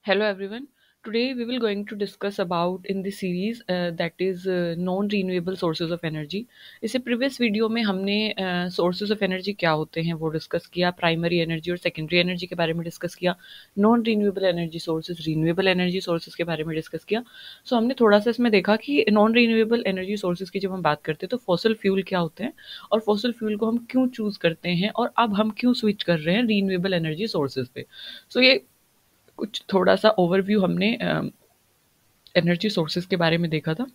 Hello everyone. Today we will going to discuss about in the series that is non-renewable sources of energy. इससे previous video में हमने sources of energy क्या होते हैं वो discuss किया, प्राइमरी एनर्जी और सेकेंडरी एनर्जी के बारे में डिस्कस किया, non renewable energy sources, renewable energy sources के बारे में डिस्कस किया. सो हमने थोड़ा सा इसमें देखा कि नॉन रीन्यूएबल एनर्जी सोर्सेज की जब हम बात करते हैं तो फॉसिल फ्यूल क्या होते हैं और फॉसिल फ्यूल को हम क्यों चूज करते हैं और अब हम क्यों स्विच कर रहे हैं रीन्यूएबल एनर्जी सोर्सेज पे. सो ये कुछ थोड़ा सा ओवरव्यू हमने एनर्जी सोर्सेज के बारे में देखा था.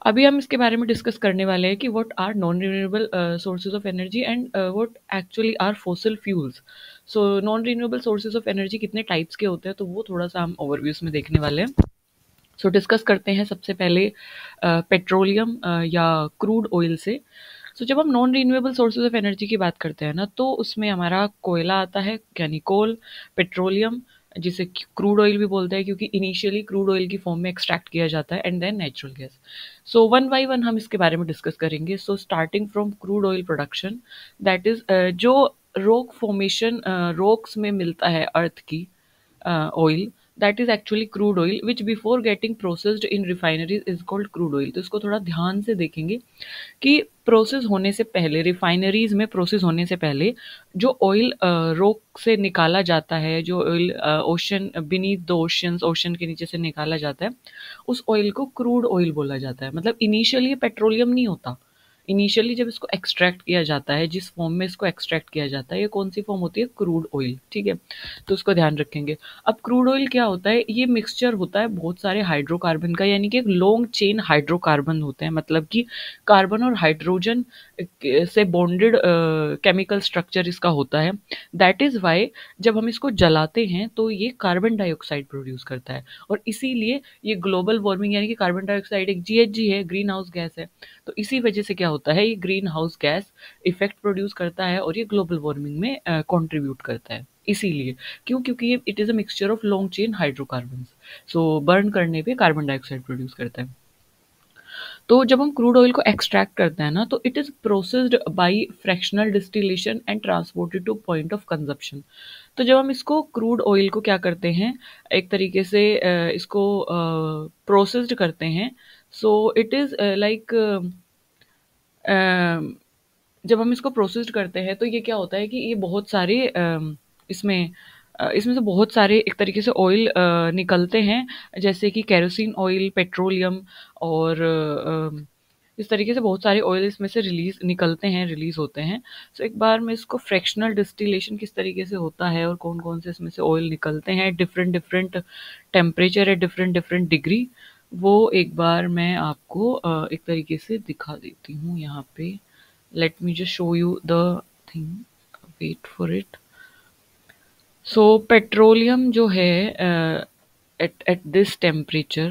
अभी हम इसके बारे में डिस्कस करने वाले हैं कि what are non renewable sources of energy and what actually are fossil fuels. So non renewable sources of energy कितने टाइप्स के होते हैं तो वो थोड़ा सा हम ओवरव्यूज में देखने वाले हैं. सो डिस्कस करते हैं सबसे पहले पेट्रोलियम या क्रूड ऑयल से. सो जब हम non renewable sources of energy की बात करते हैं ना तो उसमें हमारा कोयला आता है यानी कोल, पेट्रोलियम जिसे क्रूड ऑयल भी बोलते हैं क्योंकि इनिशियली क्रूड ऑयल की फॉर्म में एक्सट्रैक्ट किया जाता है, and then natural gas. So one by one हम इसके बारे में डिस्कस करेंगे. So starting from crude oil production, that is जो रॉक फॉर्मेशन रॉक्स में मिलता है अर्थ की oil, that is actually crude oil which before getting processed in refineries is called crude oil. तो इसको थोड़ा ध्यान से देखेंगे कि प्रोसेस होने से पहले, रिफाइनरीज में प्रोसेस होने से पहले जो ऑयल रॉक से निकाला जाता है, जो oil ocean beneath the oceans, ocean के नीचे से निकाला जाता है, उस ऑयल को क्रूड ऑयल बोला जाता है. मतलब इनिशियली ये पेट्रोलियम नहीं होता. इनिशियली जब इसको एक्सट्रैक्ट किया जाता है, जिस फॉर्म में इसको एक्सट्रैक्ट किया जाता है, ये कौन सी फॉर्म होती है? Crude oil. ठीक है, तो उसको ध्यान रखेंगे. अब क्रूड ऑयल क्या होता है? ये मिक्सचर होता है बहुत सारे हाइड्रोकार्बन का, यानी कि एक लॉन्ग चेन हाइड्रोकार्बन होते हैं. मतलब कि कार्बन और हाइड्रोजन से बॉन्डेड केमिकल स्ट्रक्चर इसका होता है. दैट इज वाई जब हम इसको जलाते हैं तो ये कार्बन डाइऑक्साइड प्रोड्यूस करता है, और इसीलिए ये ग्लोबल वार्मिंग, यानी कि कार्बन डाइऑक्साइड एक जीएचजी है, ग्रीन हाउस गैस है, तो इसी वजह से क्या होता है, ये green house gas effect produce करता है और ये ग्लोबल वार्मिंग में कंट्रीब्यूट करता है. इसीलिए क्यों? क्योंकि ये it is a mixture of long chain hydrocarbon. So burn करने पे कार्बन डाइऑक्साइड प्रोड्यूस करता है. तो जब हम क्रूड ऑयल को एक्सट्रैक्ट करते हैं ना तो it is processed bye fractional distillation and transported two point of consumption. तो जब हम इसको क्रूड ऑयल को क्या करते हैं, एक तरीके से इसको प्रोसेस्ड करते हैं. सो इट इज़ लाइक जब हम इसको प्रोसेस्ड करते हैं तो ये क्या होता है कि ये बहुत सारे इसमें इसमें से बहुत सारे एक तरीके से ऑयल निकलते हैं, जैसे कि केरोसिन ऑयल, पेट्रोलियम, और इस तरीके से बहुत सारे ऑयल इसमें से रिलीज निकलते हैं, रिलीज होते हैं. सो एक बार मैं इसको फ्रैक्शनल डिस्टिलेशन किस तरीके से होता है और कौन कौन से इसमें से ऑयल निकलते हैं, डिफरेंट डिफरेंट टेम्परेचर है, डिफरेंट डिफरेंट डिग्री, वो एक बार मैं आपको एक तरीके से दिखा देती हूँ यहाँ पे. let me just show you the thing, wait for it. So petroleum जो है at this temperature,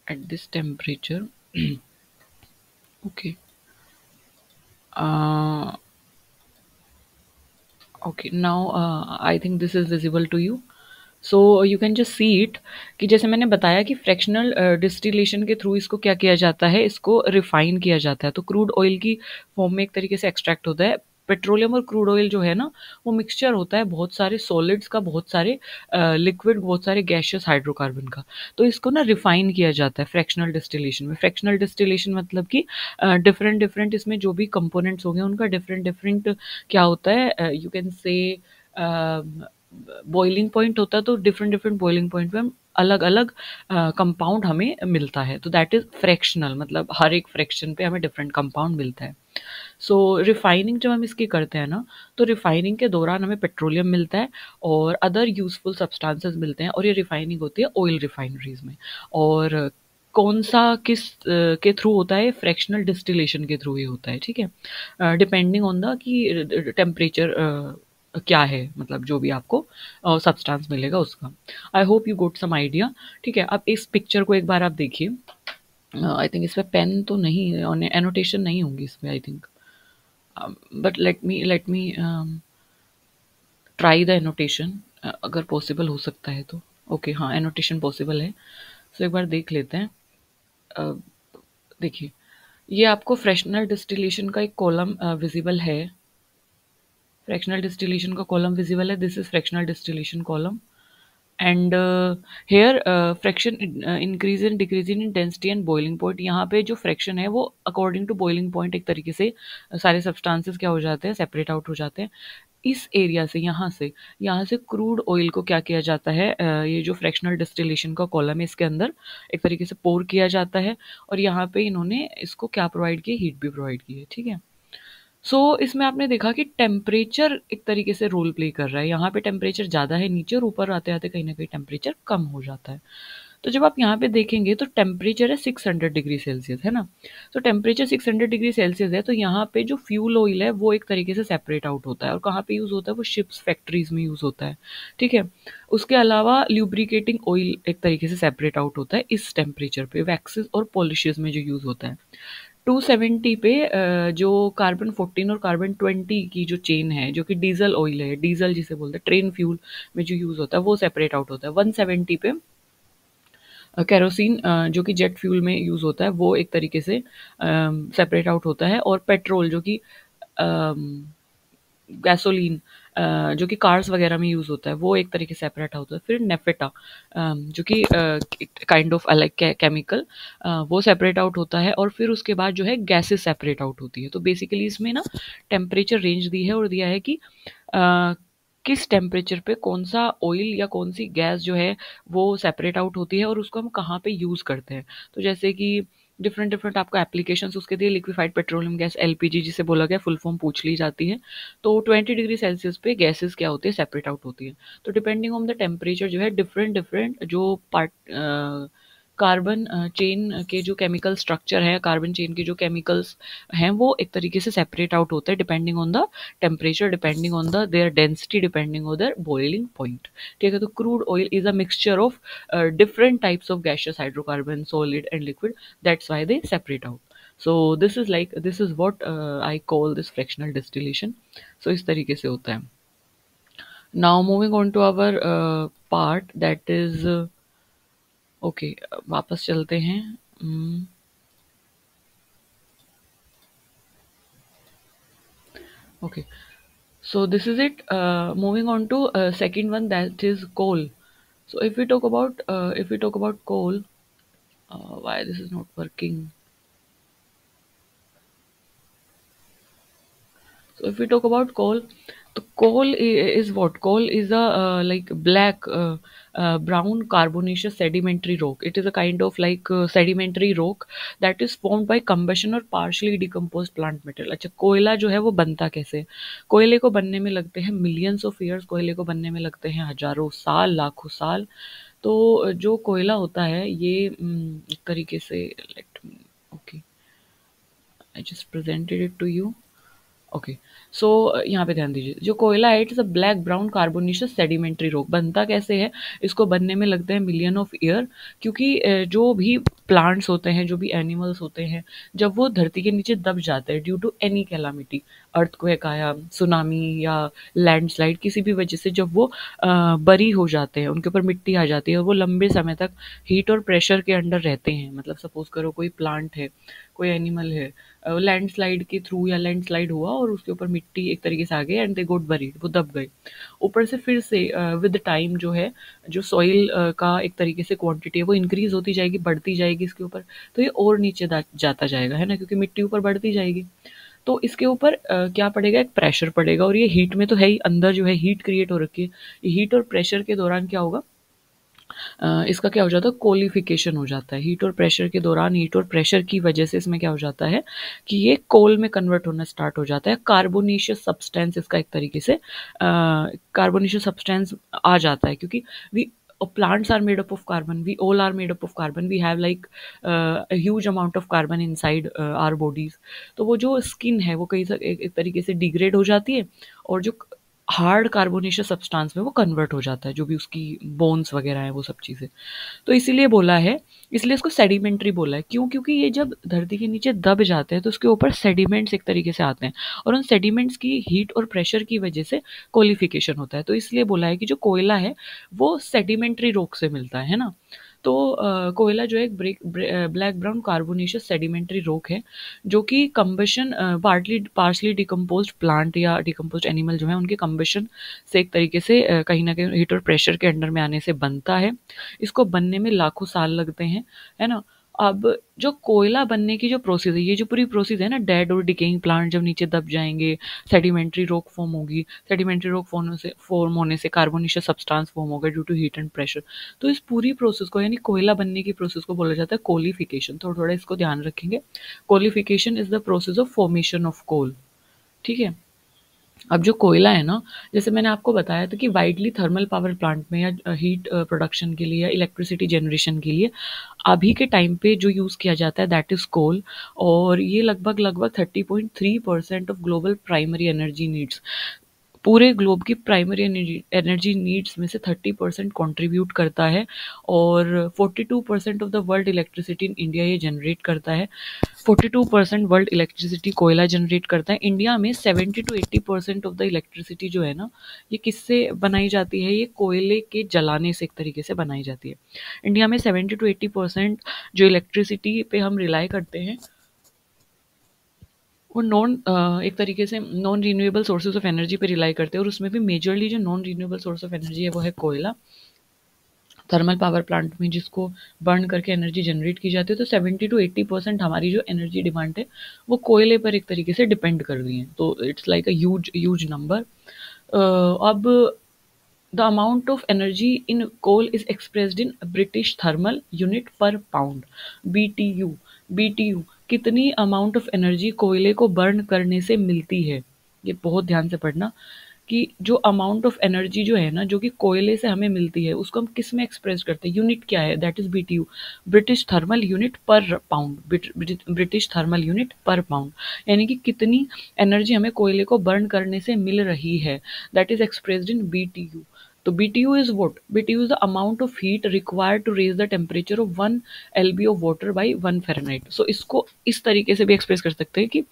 at this temperature okay, uh, okay, now I think this is visible to you. So you can just see it कि जैसे मैंने बताया कि fractional distillation के through इसको क्या किया जाता है, इसको रिफाइन किया जाता है. तो क्रूड ऑयल की फॉर्म में एक तरीके से एक्सट्रैक्ट होता है. पेट्रोलियम और क्रूड ऑयल जो है ना, वो मिक्सचर होता है बहुत सारे सॉलिड्स का, बहुत सारे लिक्विड, बहुत सारे गैशियस हाइड्रोकार्बन का. तो इसको ना रिफाइन किया जाता है फ्रैक्शनल डिस्टिलेशन में. फ्रैक्शनल डिस्टिलेशन मतलब कि डिफरेंट डिफरेंट इसमें जो भी कंपोनेंट्स होंगे उनका डिफरेंट डिफरेंट क्या होता है, यू कैन से बॉइलिंग पॉइंट होता है. तो डिफरेंट डिफरेंट बॉइलिंग पॉइंट पे हम अलग अलग कंपाउंड हमें मिलता है. तो दैट इज फ्रैक्शनल, मतलब हर एक फ्रैक्शन पे हमें डिफरेंट कंपाउंड मिलता है. सो रिफाइनिंग जब हम इसकी करते हैं ना तो रिफाइनिंग के दौरान हमें पेट्रोलियम मिलता है और अदर यूजफुल सब्सटेंसेस मिलते हैं, और ये रिफाइनिंग होती है ऑयल रिफाइनरीज में. और कौन सा किस के थ्रू होता है? फ्रैक्शनल डिस्टिलेशन के थ्रू ही होता है. ठीक है, डिपेंडिंग ऑन द कि टेम्परेचर क्या है, मतलब जो भी आपको सब्सटेंस मिलेगा उसका. I hope you got some idea. ठीक है, अब इस पिक्चर को एक बार आप देखिए. आई थिंक इस पे पेन तो नहीं, एनोटेशन नहीं होंगी इसमें I think, but let me try the annotation, अगर पॉसिबल हो सकता है तो. ओके, हाँ, एनोटेशन पॉसिबल है. सो एक बार देख लेते हैं. देखिए, ये आपको फ्रैक्शनल डिस्टिलेशन का एक कॉलम विजिबल है. फ्रैक्शनल डिस्टिलेशन का कॉलम विजिबल है. This is fractional distillation column. And here fraction increase in decrease in density and boiling point. यहाँ पे जो फ्रैक्शन है वो अकॉर्डिंग टू बॉइलिंग पॉइंट एक तरीके से सारे सब्सटेंसेस क्या हो जाते हैं, सेपरेट आउट हो जाते हैं। इस एरिया से, यहाँ से क्रूड ऑयल को क्या किया जाता है, ये जो फ्रैक्शनल डिस्टिलेशन का कॉलम है इसके अंदर एक तरीके से पोर किया जाता है, और यहाँ पे इन्होंने इसको क्या प्रोवाइड किया, हीट भी प्रोवाइड की है, ठीक है। इसमें आपने देखा कि टेम्परेचर एक तरीके से रोल प्ले कर रहा है। यहाँ पे टेम्परेचर ज़्यादा है नीचे, और ऊपर आते आते कहीं ना कहीं टेम्परेचर कम हो जाता है। तो जब आप यहाँ पे देखेंगे तो टेम्परेचर है 600 डिग्री सेल्सियस, है ना। तो टेम्परेचर 600 डिग्री सेल्सियस है, तो यहाँ पे जो फ्यूल ऑयल है वो एक तरीके से सेपरेट आउट होता है, और कहाँ पे यूज़ होता है, वो शिप्स फैक्ट्रीज में यूज़ होता है, ठीक है। उसके अलावा ल्यूब्रिकेटिंग ऑयल एक तरीके से सेपरेट आउट होता है इस टेम्परेचर पे, वैक्सेस और पॉलिशेस में जो यूज़ होता है। 270 पे जो कार्बन 14 और कार्बन 20 की जो चेन है, जो कि डीजल ऑयल है, डीजल जिसे बोलते हैं, ट्रेन फ्यूल में जो यूज़ होता है वो सेपरेट आउट होता है। 170 पे केरोसिन जो कि जेट फ्यूल में यूज़ होता है वो एक तरीके से सेपरेट आउट होता है, और पेट्रोल जो कि गैसोलीन जो कि कार्स वगैरह में यूज़ होता है वो एक तरीके से सेपरेट होता है। फिर नेफेटा जो कि काइंड ऑफ अलग केमिकल, वो सेपरेट आउट होता है, और फिर उसके बाद जो है गैसेस सेपरेट आउट होती है। तो बेसिकली इसमें ना टेम्परेचर रेंज दी है, और दिया है कि अ, किस टेम्परेचर पे कौन सा ऑयल या कौन सी गैस जो है वो सेपरेट आउट होती है, और उसको हम कहाँ पे यूज़ करते हैं। तो जैसे कि डिफरेंट डिफरेंट आपको एप्लीकेशंस उसके दिए, लिक्विफाइड पेट्रोलियम गैस एलपीजी जिसे बोला गया, फुल फॉर्म पूछ ली जाती है। तो 20 डिग्री सेल्सियस पे गैसेस क्या होती है, सेपरेट आउट होती है। तो डिपेंडिंग ऑन द टेम्परेचर जो है डिफरेंट डिफरेंट जो पार्ट कार्बन चेन के जो केमिकल स्ट्रक्चर है, कार्बन चेन के जो केमिकल्स हैं वो एक तरीके से सेपरेट आउट होते हैं depending on the temperature, depending on the their density, depending on their boiling point, ठीक है। तो crude oil is a mixture of different types of gaseous hydrocarbon, solid and liquid. That's why they separate out. So this is what I call this fractional distillation. So इस तरीके से होता है। Now moving on to our part that is okay, वापस चलते हैं। Okay, so this is it. Moving on to second one, that is coal. So if we talk about coal, why this is not working? So if we talk about coal, the is what? Coal is a like black, brown carbonaceous sedimentary rock. It is a kind of like sedimentary rock that is formed by combustion or partially decomposed plant material. अच्छा, कोयला जो है वो बनता कैसे है? कोयले को बनने में लगते हैं मिलियंस ऑफ ईयर्स, कोयले को बनने में लगते हैं हजारों साल, लाखों साल। तो जो कोयला होता है ये एक तरीके से, let okay, I just presented it to you. Okay, so यहाँ पे ध्यान दीजिए, जो कोयला है it is a black brown carbonaceous sedimentary rock. बनता कैसे है? इसको बनने में लगते हैं मिलियन ऑफ ईयर, क्योंकि जो भी प्लांट्स होते हैं, जो भी एनिमल्स होते हैं, जब वो धरती के नीचे दब जाते हैं due to any calamity, earthquake आया, सुनामी या लैंडस्लाइड, किसी भी वजह से जब वो बरी हो जाते हैं, उनके ऊपर मिट्टी आ जाती है, और वो लंबे समय तक हीट और प्रेशर के अंडर रहते हैं। मतलब सपोज करो कोई प्लांट है, कोई एनिमल है, लैंडस्लाइड के थ्रू या लैंडस्लाइड हुआ और उसके ऊपर मिट्टी एक तरीके से आ गई एंड दे गोट बरीड, वो दब गए। ऊपर से फिर से विद टाइम जो है, जो सॉइल का एक तरीके से क्वांटिटी है वो इंक्रीज होती जाएगी, बढ़ती जाएगी इसके ऊपर, तो ये और नीचे जाता जाएगा, है ना, क्योंकि मिट्टी ऊपर बढ़ती जाएगी। तो इसके ऊपर क्या पड़ेगा, एक प्रेशर पड़ेगा, और ये हीट में तो है ही, अंदर जो है हीट क्रिएट हो रखी है। ये हीट और प्रेशर के दौरान क्या होगा, इसका क्या हो जाता है, कोलिफिकेशन हो जाता है। हीट और प्रेशर के दौरान, हीट और प्रेशर की वजह से इसमें क्या हो जाता है कि ये कोल में कन्वर्ट होना स्टार्ट हो जाता है। कार्बोनेशियस सब्सटेंस इसका एक तरीके से कार्बोनेशियस सब्सटेंस आ जाता है, क्योंकि we plants are made up of carbon, we all are made up of carbon, we have like a huge amount of carbon inside our bodies। तो वो जो स्किन है वो कहीं से एक तरीके से डिग्रेड हो जाती है, और जो हार्ड कार्बोनेशियस सब्सटेंस में वो कन्वर्ट हो जाता है, जो भी उसकी बोन्स वगैरह है वो सब चीज़ें। तो इसीलिए बोला है, इसलिए इसको सेडिमेंट्री बोला है। क्यों? क्योंकि ये जब धरती के नीचे दब जाते हैं तो उसके ऊपर सेडिमेंट्स एक तरीके से आते हैं, और उन सेडिमेंट्स की हीट और प्रेशर की वजह से कोलिफिकेशन होता है। तो इसलिए बोला है कि जो कोयला है वो सेडिमेंट्री रॉक से मिलता है ना। तो कोयला जो है एक black brown carbonaceous sedimentary rock है, जो कि कंबशन पार्शली डिकम्पोज्ड प्लांट या डिकम्पोज्ड एनिमल जो है उनके कंबशन से एक तरीके से कहीं ना कहीं हीट और प्रेशर के अंडर में आने से बनता है। इसको बनने में लाखों साल लगते हैं, है ना। अब जो कोयला बनने की जो प्रोसेस है, ये जो पूरी प्रोसेस है ना, डेड और डिकेइंग प्लांट जब नीचे दब जाएंगे, सेडिमेंट्री रॉक फॉर्म होगी, सेडिमेंट्री रॉक फॉर्म होने से कार्बोनिशियस सब्सटेंस फॉर्म होगा due to heat and pressure. तो इस पूरी प्रोसेस को, यानी कोयला बनने की प्रोसेस को बोला जाता है कोलिफिकेशन। तो थोड़ा इसको ध्यान रखेंगे। Coalification is the process of formation of coal. ठीक है। अब जो कोयला है ना, जैसे मैंने आपको बताया था कि वाइडली थर्मल पावर प्लांट में या हीट प्रोडक्शन के लिए या इलेक्ट्रिसिटी जनरेशन के लिए अभी के टाइम पे जो यूज़ किया जाता है दैट इज़ कोल। और ये लगभग लगभग 30.3% of global primary energy needs, पूरे ग्लोब की प्राइमरी एनर्जी नीड्स में से 30% कंट्रीब्यूट करता है। और 42% of the world electricity in India ये जनरेट करता है। 42% वर्ल्ड इलेक्ट्रिसिटी कोयला जनरेट करता है। इंडिया में 70 to 80% ऑफ द इलेक्ट्रिसिटी जो है ना, ये किससे बनाई जाती है? ये कोयले के जलाने से एक तरीके से बनाई जाती है। इंडिया में 70 to 80% जो इलेक्ट्रिसिटी पे हम रिलाई करते हैं वो एक तरीके से non renewable sources of energy पे रिलाई करते हैं। और उसमें भी मेजरली जो non renewable source of energy है वो है कोयला। थर्मल पावर प्लांट में जिसको बर्न करके एनर्जी जनरेट की जाती है, तो 70 to 80% हमारी जो एनर्जी डिमांड है वो कोयले पर एक तरीके से डिपेंड कर रही है। तो it's like a huge huge number. अब the amount of energy in coal is expressed in British thermal unit per pound, BTU। BTU कितनी अमाउंट ऑफ एनर्जी कोयले को बर्न करने से मिलती है, ये बहुत ध्यान से पढ़ना। कि जो अमाउंट ऑफ एनर्जी जो है ना, जो कि कोयले से हमें मिलती है, उसको हम किस में एक्सप्रेस करते हैं? यूनिट क्या है? That is BTU, British thermal unit per pound. British thermal unit per pound, यानी कि कितनी एनर्जी हमें कोयले को बर्न करने से मिल रही है, that is expressed in BTU। तो BTU is what? BTU is the amount of heat required to raise the temperature of 1 LB of water by 1 Fahrenheit. So इसको इस तरीके से भी एक्सप्रेस कर सकते हैं कि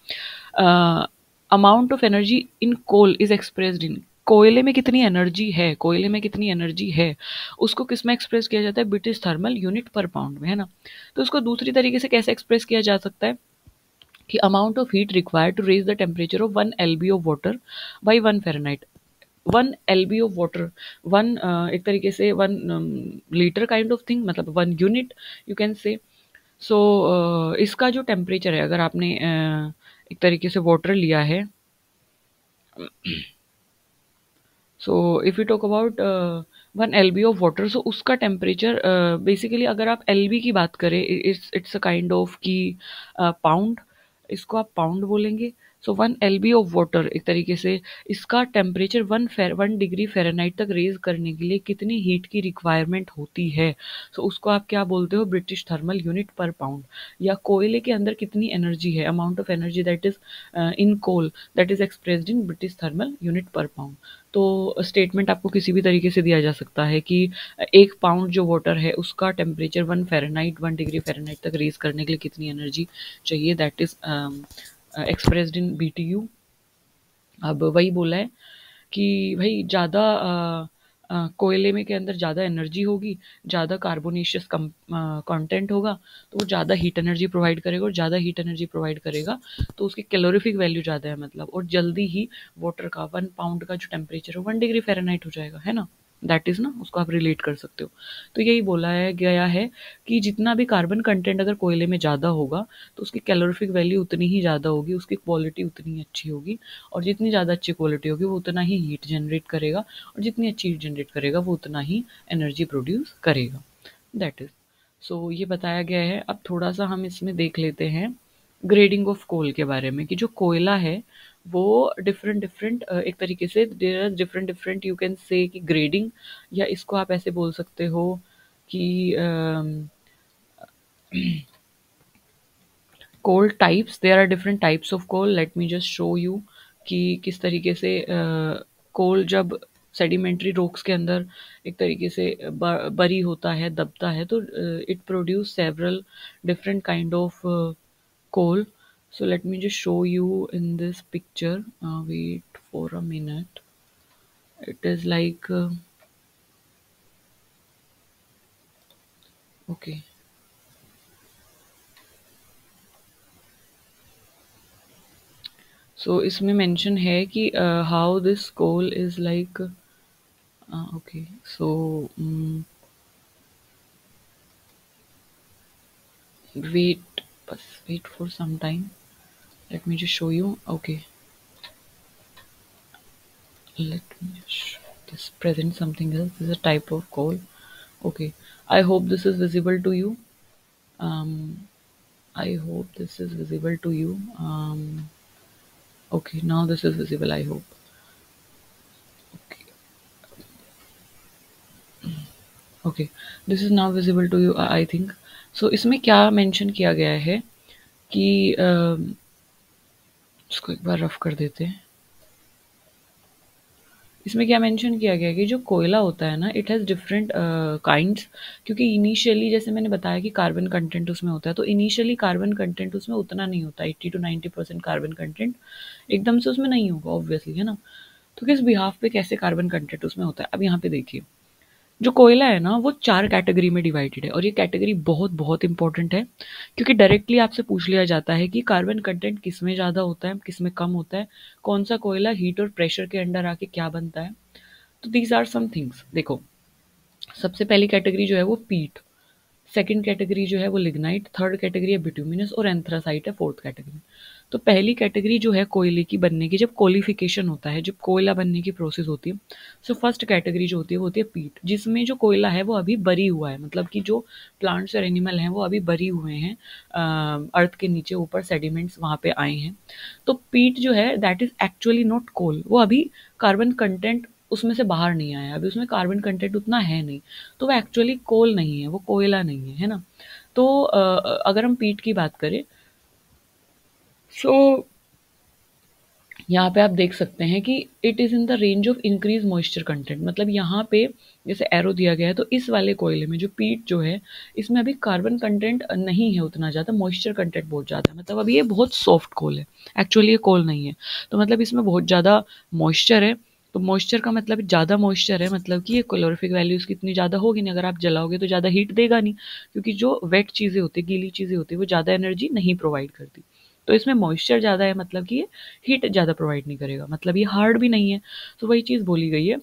amount of energy in coal is expressed in, कोयले में कितनी एनर्जी है, कोयले में कितनी एनर्जी है, उसको किस में एक्सप्रेस किया जाता है? British thermal unit per pound में, है ना। तो उसको दूसरी तरीके से कैसे एक्सप्रेस किया जा सकता है कि amount of heat required to raise the temperature of 1 LB of water by 1 Fahrenheit. 1 LB of water, one एक तरीके से 1 लीटर काइंड ऑफ थिंग, मतलब 1 यूनिट यू कैन से। सो इसका जो टेम्परेचर है, अगर आपने एक तरीके से वाटर लिया है, so if you talk about 1 LB of water, so उसका टेम्परेचर बेसिकली अगर आप LB की बात करें, इट्स अ काइंड ऑफ की पाउंड, इसको आप पाउंड बोलेंगे। सो 1 LB ऑफ वाटर एक तरीके से इसका टेम्परेचर 1 डिग्री फ़ारेनहाइट तक रेज करने के लिए कितनी हीट की रिक्वायरमेंट होती है, सो उसको आप क्या बोलते हो? British thermal unit per pound. या कोयले के अंदर कितनी एनर्जी है, amount of energy that is in coal, that is expressed in British thermal unit per pound. तो स्टेटमेंट आपको किसी भी तरीके से दिया जा सकता है कि 1 पाउंड जो वाटर है उसका टेम्परेचर 1 डिग्री फ़ारेनहाइट तक रेज करने के लिए कितनी एनर्जी चाहिए, that is expressed in BTU। अब वही बोला है कि भाई ज़्यादा कोयले में के अंदर ज़्यादा एनर्जी होगी, ज़्यादा कार्बोनेशियस कंटेंट होगा, तो वो ज़्यादा हीट एनर्जी प्रोवाइड करेगा। और ज़्यादा हीट एनर्जी प्रोवाइड करेगा तो उसकी कैलोरीफिक वैल्यू ज़्यादा है, मतलब, और जल्दी ही वाटर का 1 पाउंड का जो टेम्परेचर है 1 डिग्री फ़ारेनहाइट हो जाएगा, है ना। दैट इज़ ना, उसको आप रिलेट कर सकते हो। तो यही बोला है गया है कि जितना भी कार्बन कंटेंट अगर कोयले में ज़्यादा होगा तो उसकी कैलोरीफिक वैल्यू उतनी ही ज़्यादा होगी, उसकी क्वालिटी उतनी ही अच्छी होगी। और जितनी ज़्यादा अच्छी क्वालिटी होगी वो उतना ही हीट जनरेट करेगा, और जितनी अच्छी हीट जनरेट करेगा वो उतना ही एनर्जी प्रोड्यूस करेगा। दैट इज़, सो ये बताया गया है। अब थोड़ा सा हम इसमें देख लेते हैं ग्रेडिंग ऑफ कोल के बारे में, कि जो कोयला है वो डिफरेंट डिफरेंट एक तरीके से there are different different you can say कि ग्रेडिंग, या इसको आप ऐसे बोल सकते हो कि coal types, there are different types of coal. Let me just show you कि किस तरीके से कोल जब सेडिमेंट्री रॉक्स के अंदर एक तरीके से बरी होता है, दबता है, तो it produce several different kind of coal. So let me just show you in this picture. Wait for a minute. It is like okay, so इसमें मेंशन है कि how this coal is like, okay, so wait, बस wait for some time, let me just show you. Okay, let me just this present something else. This is a type of coal. Okay, I hope this is visible to you. um I hope this is visible to you. Okay, now this is visible, I hope. Okay, okay, this is now visible to you, I think. So इसमें क्या mention किया गया है कि इसको एक बार rough कर देते हैं. इसमें क्या मेंशन किया गया है कि जो कोयला होता है ना, इट हैज़ डिफरेंट काइंड्स. क्योंकि इनिशियली जैसे मैंने बताया कि कार्बन कंटेंट उसमें होता है, तो इनिशियली कार्बन कंटेंट उसमें उतना नहीं होता, 80 to 90% कार्बन कंटेंट एकदम से उसमें नहीं होगा ऑब्वियसली, है ना. तो किस बिहाफ पे कैसे कार्बन कंटेंट उसमें होता है, अब यहाँ पे देखिए. जो कोयला है ना, वो 4 कैटेगरी में डिवाइडेड है, और ये कैटेगरी बहुत बहुत इंपॉर्टेंट है, क्योंकि डायरेक्टली आपसे पूछ लिया जाता है कि कार्बन कंटेंट किसमें ज़्यादा होता है, किसमें कम होता है, कौन सा कोयला हीट और प्रेशर के अंडर आके क्या बनता है. तो दीज आर सम थिंग्स. देखो, सबसे पहली कैटेगरी जो है वो पीट, सेकंड कैटेगरी जो है वो लिग्नाइट, थर्ड कैटेगरी है बिटुमिनस, और एंथ्रासाइट है फोर्थ कैटेगरी. तो पहली कैटेगरी जो है कोयले की बनने की, जब कोलिफिकेशन होता है, जब कोयला बनने की प्रोसेस होती है, सो फर्स्ट कैटेगरी जो होती है वो होती है पीट, जिसमें जो कोयला है वो अभी बरी हुआ है, मतलब कि जो प्लांट्स और एनिमल हैं वो अभी बरी हुए हैं, अर्थ के नीचे ऊपर सेडिमेंट्स वहाँ पे आए हैं. तो पीट जो है दैट इज एक्चुअली नॉट कोल, वो अभी कार्बन कंटेंट उसमें से बाहर नहीं आया, अभी उसमें कार्बन कंटेंट उतना है नहीं, तो वो एक्चुअली कोल नहीं है, वो कोयला नहीं है ना. तो अगर हम पीट की बात करें, सो यहाँ पे आप देख सकते हैं कि it is in the range of increase moisture content, मतलब यहाँ पे जैसे एरो दिया गया है, तो इस वाले कोयले में जो पीट जो है, इसमें अभी कार्बन कंटेंट नहीं है उतना ज़्यादा, मॉइस्चर कंटेंट बहुत ज़्यादा है, मतलब अभी ये बहुत सॉफ्ट कोल है, एक्चुअली ये कोल नहीं है. तो मतलब इसमें बहुत ज़्यादा मॉइस्चर है. तो मॉइस्चर का मतलब ज़्यादा मॉइस्चर है, मतलब कि ये कैलोरीफिक वैल्यू इसकी इतनी ज़्यादा होगी नहीं, अगर आप जलाओगे तो ज़्यादा हीट देगा नहीं, क्योंकि जो वेट चीज़ें होती है, गीली चीज़ें होती है, वो ज़्यादा एनर्जी नहीं प्रोवाइड करती. तो इसमें मॉइस्चर ज़्यादा है, मतलब कि ये हीट ज़्यादा प्रोवाइड नहीं करेगा, मतलब ये हार्ड भी नहीं है. तो वही चीज़ बोली गई है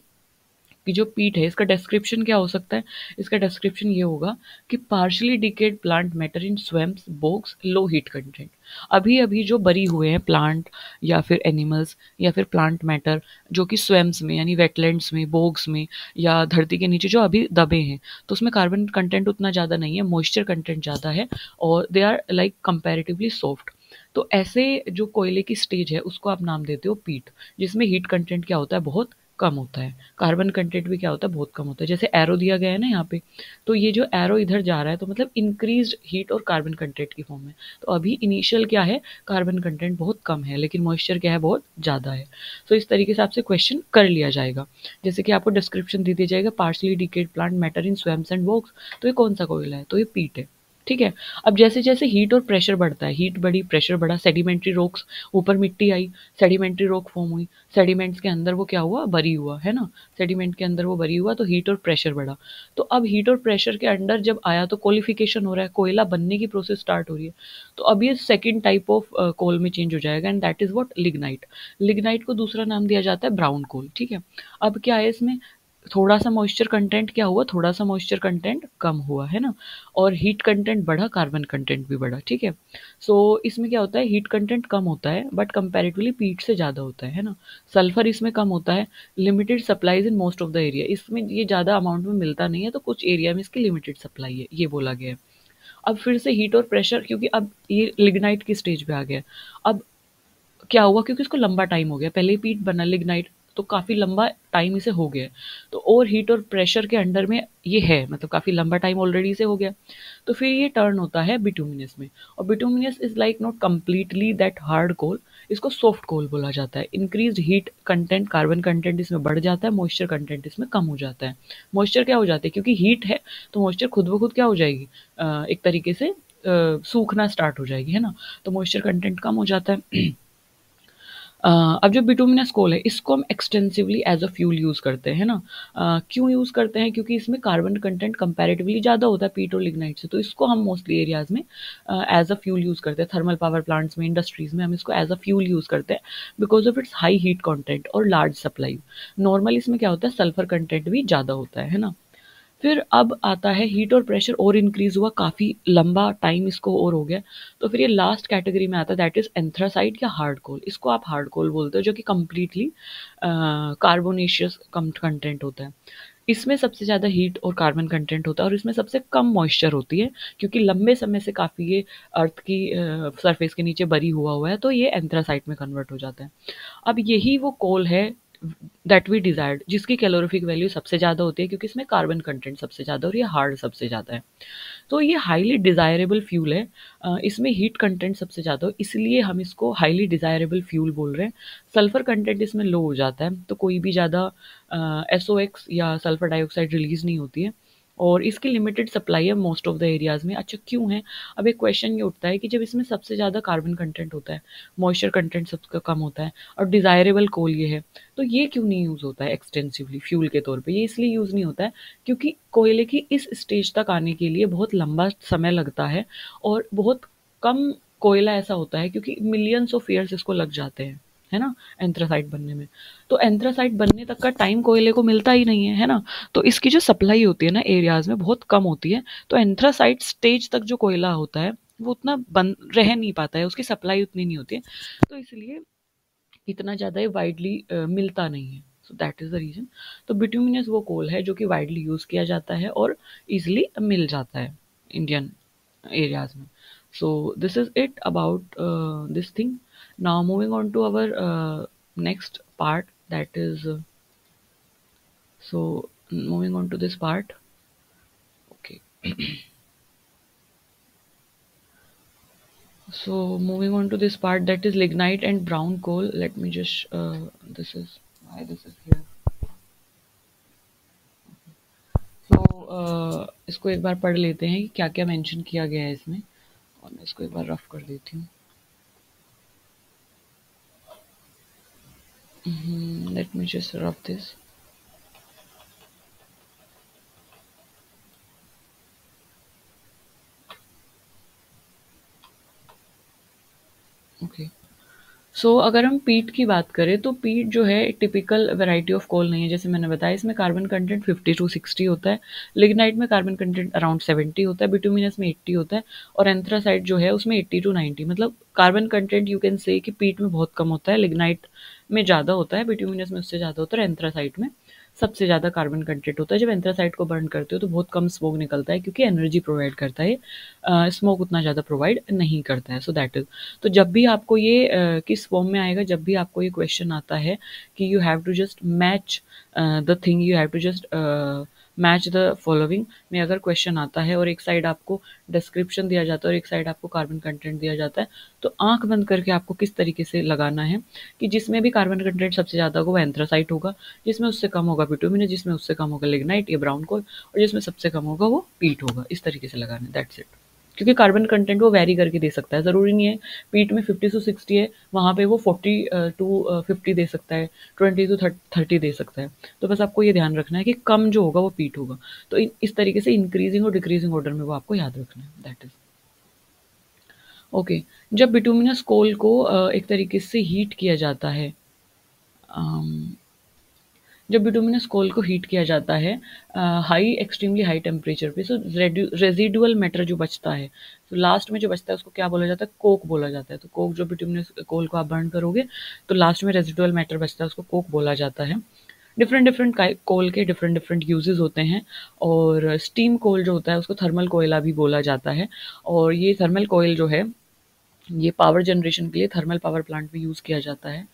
कि जो पीट है, इसका डिस्क्रिप्शन क्या हो सकता है. इसका डिस्क्रिप्शन ये होगा कि partially decayed plant matter in swamps bogs low heat content. अभी अभी जो बरी हुए हैं प्लांट या फिर एनिमल्स या फिर प्लांट मैटर, जो कि स्वेम्स में यानी वेटलैंड्स में, बोग्स में, या धरती के नीचे जो अभी दबे हैं, तो उसमें कार्बन कंटेंट उतना ज़्यादा नहीं है, मॉइस्चर कंटेंट ज़्यादा है, और they are like comparatively soft. तो ऐसे जो कोयले की स्टेज है उसको आप नाम देते हो पीट, जिसमें हीट कंटेंट क्या होता है, बहुत कम होता है, कार्बन कंटेंट भी क्या होता है, बहुत कम होता है. जैसे एरो दिया गया है ना यहाँ पे, तो ये जो एरो इधर जा रहा है, तो मतलब इंक्रीज्ड हीट और कार्बन कंटेंट की फॉर्म में. तो अभी इनिशियल क्या है, कार्बन कंटेंट बहुत कम है, लेकिन मॉइस्चर क्या है, बहुत ज़्यादा है. तो इस तरीके से आपसे क्वेश्चन कर लिया जाएगा. जैसे कि आपको डिस्क्रिप्शन दे दिया जाएगा, partially decayed plant matter in swamps and bogs, तो ये कौन सा कोयला है, तो ये पीट है. ठीक है. अब जैसे जैसे हीट और प्रेशर बढ़ता है, हीट बढ़ी, प्रेशर बढ़ा, सेडिमेंट्री रॉक्स, ऊपर मिट्टी आई, सेडिमेंट्री रॉक फॉर्म हुई, सेडिमेंट्स के अंदर वो क्या हुआ, बरी हुआ, है ना. सेडिमेंट के अंदर वो बरी हुआ, तो हीट और प्रेशर बढ़ा. तो अब हीट और प्रेशर के अंडर जब आया, तो कोलिफिकेशन हो रहा है, कोयला बनने की प्रोसेस स्टार्ट हो रही है. तो अब ये सेकेंड टाइप ऑफ कोल में चेंज हो जाएगा, and that is what, lignite. Lignite को दूसरा नाम दिया जाता है ब्राउन कोल. ठीक है. अब क्या है इसमें, थोड़ा सा मॉइस्चर कंटेंट क्या हुआ, थोड़ा सा मॉइस्चर कंटेंट कम हुआ, है ना, और हीट कंटेंट बढ़ा, कार्बन कंटेंट भी बढ़ा. ठीक है. सो इसमें क्या होता है, हीट कंटेंट कम होता है, बट कंपैरेटिवली पीट से ज़्यादा होता है ना. सल्फर इसमें कम होता है, limited supplies in most of the area, इसमें ये ज़्यादा अमाउंट में मिलता नहीं है, तो कुछ एरिया में इसकी लिमिटेड सप्लाई है, ये बोला गया है. अब फिर से हीट और प्रेशर, क्योंकि अब ये लिग्नाइट की स्टेज पे आ गया. अब क्या हुआ, क्योंकि इसको लंबा टाइम हो गया, पहले ही पीट बना लिग्नाइट, तो काफ़ी लंबा टाइम इसे हो गया है. तो और हीट और प्रेशर के अंडर में ये है, मतलब काफ़ी लंबा टाइम ऑलरेडी इसे हो गया. तो फिर ये टर्न होता है बिटुमिनस में, और bituminous is like not completely that hard coal, इसको सॉफ्ट कोल बोला जाता है. Increase heat content, carbon content इसमें बढ़ जाता है, मॉइस्चर कंटेंट इसमें कम हो जाता है. मॉइस्चर क्या हो जाता है, क्योंकि हीट है, तो मॉइस्चर खुद ब खुद क्या हो जाएगी, एक तरीके से सूखना स्टार्ट हो जाएगी, है ना. तो मॉइस्चर कंटेंट कम हो जाता है. अ, अब जो बिटुमिनस कोल है इसको हम extensively as a fuel use करते हैं, है ना? क्यों यूज़ करते हैं? क्योंकि इसमें कार्बन कंटेंट कंपैरेटिवली ज़्यादा होता है पीट और लिग्नाइट से, तो इसको हम मोस्टली एरियाज़ में एज अ फ्यूल यूज़ करते हैं। थर्मल पावर प्लांट्स में, इंडस्ट्रीज़ में हम इसको एज अ फ्यूल यूज़ करते हैं because of its high heat content और लार्ज सप्लाई। नॉर्मली इसमें क्या होता है, सल्फर कंटेंट भी ज़्यादा होता है ना? फिर अब आता है हीट और प्रेशर और इंक्रीज हुआ, काफ़ी लंबा टाइम इसको और हो गया, तो फिर ये लास्ट कैटेगरी में आता है, दैट इज एंथ्रासाइट या हार्ड कोल। इसको आप हार्ड कोल बोलते हो, जो कि कंप्लीटली कार्बोनेशियस कम कंटेंट होता है। इसमें सबसे ज़्यादा हीट और कार्बन कंटेंट होता है और इसमें सबसे कम मॉइस्चर होती है, क्योंकि लंबे समय से काफ़ी ये अर्थ की सरफेस के नीचे बरी हुआ है, तो ये एंथ्रासाइट में कन्वर्ट हो जाता है। अब यही वो कोल है दैट वी डिजायर्ड, जिसकी कैलोरीफिक वैल्यू सबसे ज़्यादा होती है, क्योंकि इसमें कार्बन कंटेंट सबसे ज़्यादा और ये हार्ड सबसे ज़्यादा है। तो ये हाईली डिज़ायरेबल फ्यूल है। इसमें हीट कंटेंट सबसे ज़्यादा हो, इसलिए हम इसको हाईली डिज़ायरेबल फ्यूल बोल रहे हैं। सल्फ़र कंटेंट इसमें लो हो जाता है, तो कोई भी ज़्यादा SOx या सल्फ़र डाइऑक्साइड रिलीज़ नहीं होती है और इसकी लिमिटेड सप्लाई है मोस्ट ऑफ द एरियाज़ में। अच्छा, क्यों है? अब एक क्वेश्चन ये उठता है कि जब इसमें सबसे ज़्यादा कार्बन कंटेंट होता है, मॉइस्चर कंटेंट सबका कम होता है और डिज़ायरेबल कोल ये है, तो ये क्यों नहीं यूज़ होता है एक्सटेंसिवली फ्यूल के तौर पे? ये इसलिए यूज़ नहीं होता है क्योंकि कोयले की इस स्टेज तक आने के लिए बहुत लंबा समय लगता है और बहुत कम कोयला ऐसा होता है, क्योंकि मिलियंस ऑफ ईयर्स इसको लग जाते हैं, है ना, एंथ्रासाइट बनने में। तो एंथ्रासाइट बनने तक का टाइम कोयले को मिलता ही नहीं है ना? तो इसकी जो सप्लाई होती है ना एरियाज में बहुत कम होती है, तो एंथ्रासाइट स्टेज तक जो कोयला होता है वो उतना बन रह नहीं पाता है, उसकी सप्लाई उतनी नहीं होती है, तो इसलिए इतना ज़्यादा ये वाइडली मिलता नहीं है। So that is the reason. तो बिट्यूमिनस वो कोल है जो कि वाइडली यूज़ किया जाता है और ईज़िली मिल जाता है इंडियन एरियाज़ में। So this is it about this thing. Now moving on to our next part, that is so moving on to this part. Okay, so moving on to this part, that is lignite and brown coal. Let me just this is why this is here. So इसको एक बार पढ़ लेते हैं कि क्या क्या mention किया गया है इसमें, और मैं इसको एक बार रफ कर देती हूँ। Let me just rough this. Okay. सो अगर हम पीट की बात करें तो पीट जो है टिपिकल वैरायटी ऑफ कोल नहीं है, जैसे मैंने बताया इसमें कार्बन कंटेंट 50 टू 60 होता है, लिग्नाइट में कार्बन कंटेंट अराउंड 70 होता है, बिटुमिनस में 80 होता है और एंथ्रासाइट जो है उसमें 80 टू 90, मतलब carbon content you can say कि पीट में बहुत कम होता है, लिग्नाइट में ज़्यादा होता है, बिटुमिनस में उससे ज़्यादा होता है और एंथ्रासाइट में सबसे ज़्यादा कार्बन कंटेंट होता है। जब एंथ्रासाइट को बर्न करते हो तो बहुत कम स्मोक निकलता है, क्योंकि एनर्जी प्रोवाइड करता है, स्मोक उतना ज़्यादा प्रोवाइड नहीं करता है। सो दैट इज़, तो जब भी आपको ये किस फॉर्म में आएगा, जब भी आपको ये क्वेश्चन आता है कि you have to just match the thing, you have to just match the following में अगर क्वेश्चन आता है और एक साइड आपको डिस्क्रिप्शन दिया जाता है और एक साइड आपको कार्बन कंटेंट दिया जाता है, तो आंख बंद करके आपको किस तरीके से लगाना है कि जिसमें भी कार्बन कंटेंट सबसे ज़्यादा होगा वो एंथ्रासाइट होगा, जिसमें उससे कम होगा बिटुमिनस, जिसमें उससे कम होगा लिग्नाइट या ब्राउन कोल, और जिसमें सबसे कम होगा वो पीट होगा। इस तरीके से लगाना है, दैट्स इट। क्योंकि कार्बन कंटेंट वो वैरी करके दे सकता है, ज़रूरी नहीं है पीट में 50 टू 60 है वहाँ पे वो 40 टू 50 दे सकता है, 20 टू 30 दे सकता है। तो बस आपको ये ध्यान रखना है कि कम जो होगा वो पीट होगा। तो इस तरीके से इंक्रीजिंग और डिक्रीजिंग ऑर्डर में वो आपको याद रखना है, दैट इज ओके। जब बिटुमिनस कोल को एक तरीके से हीट किया जाता है, जब बिटुमिनस कोल को हीट किया जाता है हाई एक्सट्रीमली हाई टेम्परेचर पे, सो रेजिडुअल मैटर जो बचता है, तो लास्ट में जो बचता है उसको क्या बोला जाता है, कोक बोला जाता है। तो कोक, जो बिटुमिनस कोल को आप बर्न करोगे तो लास्ट में रेजिडुअल मैटर बचता है, उसको कोक बोला जाता है। डिफरेंट डिफरेंट कोल के डिफरेंट डिफरेंट यूजेस होते हैं, और स्टीम कोल जो होता है उसको थर्मल कोयला भी बोला जाता है, और ये थर्मल कोयल जो है ये पावर जनरेशन के लिए थर्मल पावर प्लांट में यूज़ किया जाता है।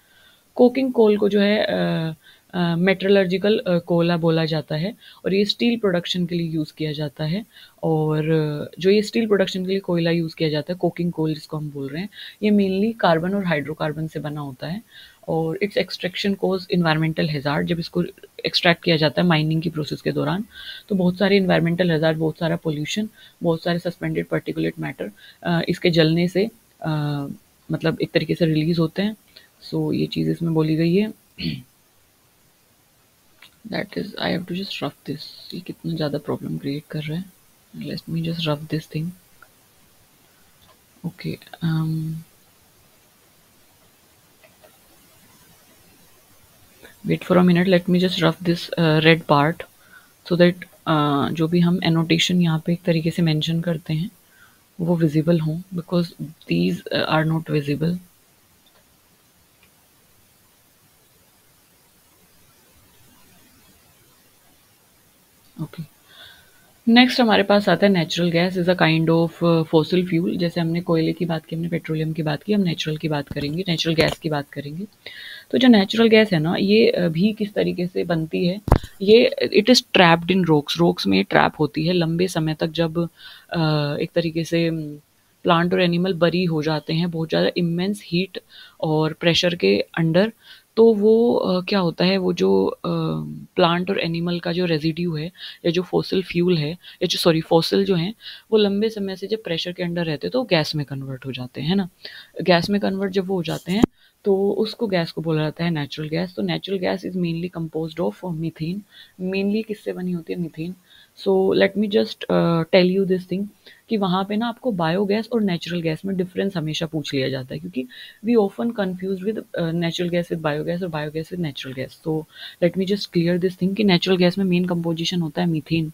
कोकिंग कोल को जो है मेट्रलर्जिकल कोला बोला जाता है, और ये स्टील प्रोडक्शन के लिए यूज़ किया जाता है। और जो ये स्टील प्रोडक्शन के लिए कोयला यूज़ किया जाता है, कोकिंग कोल जिसको हम बोल रहे हैं, ये मेनली कार्बन और हाइड्रोकार्बन से बना होता है, और its extraction cause environmental hazard. जब इसको एक्सट्रैक्ट किया जाता है माइनिंग की प्रोसेस के दौरान, तो बहुत सारे इन्वायरमेंटल हैजार्ड, बहुत सारा पोल्यूशन, बहुत सारे सस्पेंडेड पार्टिकुलेट मैटर इसके जलने से मतलब एक तरीके से रिलीज होते हैं, सो ये चीज़ इसमें बोली गई है। That is I have to just rough this. ये कितना ज़्यादा प्रॉब्लम क्रिएट कर रहा है। Let me just rough this thing. Okay, wait for a minute, let me just rough this red part so that जो भी हम एनोटेशन यहाँ पे एक तरीके से मेंशन करते हैं वो विजिबल हों, because these are not visible. Okay, next हमारे पास आता है natural gas is a kind of fossil fuel. जैसे हमने कोयले की बात की, हमने पेट्रोलियम की बात की, हम नेचुरल की बात करेंगे, नेचुरल गैस की बात करेंगे। तो जो नेचुरल गैस है ना, ये भी किस तरीके से बनती है, ये it is trapped in rocks. Rocks में ट्रैप होती है लंबे समय तक, जब एक तरीके से प्लांट और एनिमल बरी हो जाते हैं बहुत ज़्यादा इमेंस हीट और प्रेशर के अंडर। तो वो क्या होता है, वो जो प्लांट और एनिमल का जो रेजिड्यू है या जो फॉसिल फ्यूल है या जो सॉरी फॉसिल जो हैं, वो लंबे समय से जब प्रेशर के अंडर रहते हैं तो गैस में कन्वर्ट हो जाते हैं, है ना। गैस में कन्वर्ट जब वो हो जाते हैं तो उसको गैस को बोला जाता है नेचुरल गैस। तो natural gas is mainly composed of methane. Mainly किससे बनी होती है, methane. So let me just tell you this thing कि वहाँ पे ना आपको बायोगैस और नेचुरल गैस में डिफरेंस हमेशा पूछ लिया जाता है, क्योंकि we often confuse with natural gas with biogas और बायोगैस विद नेचुरल गैस। तो let me just clear this thing कि नेचुरल गैस में मेन कंपोजिशन होता है मीथेन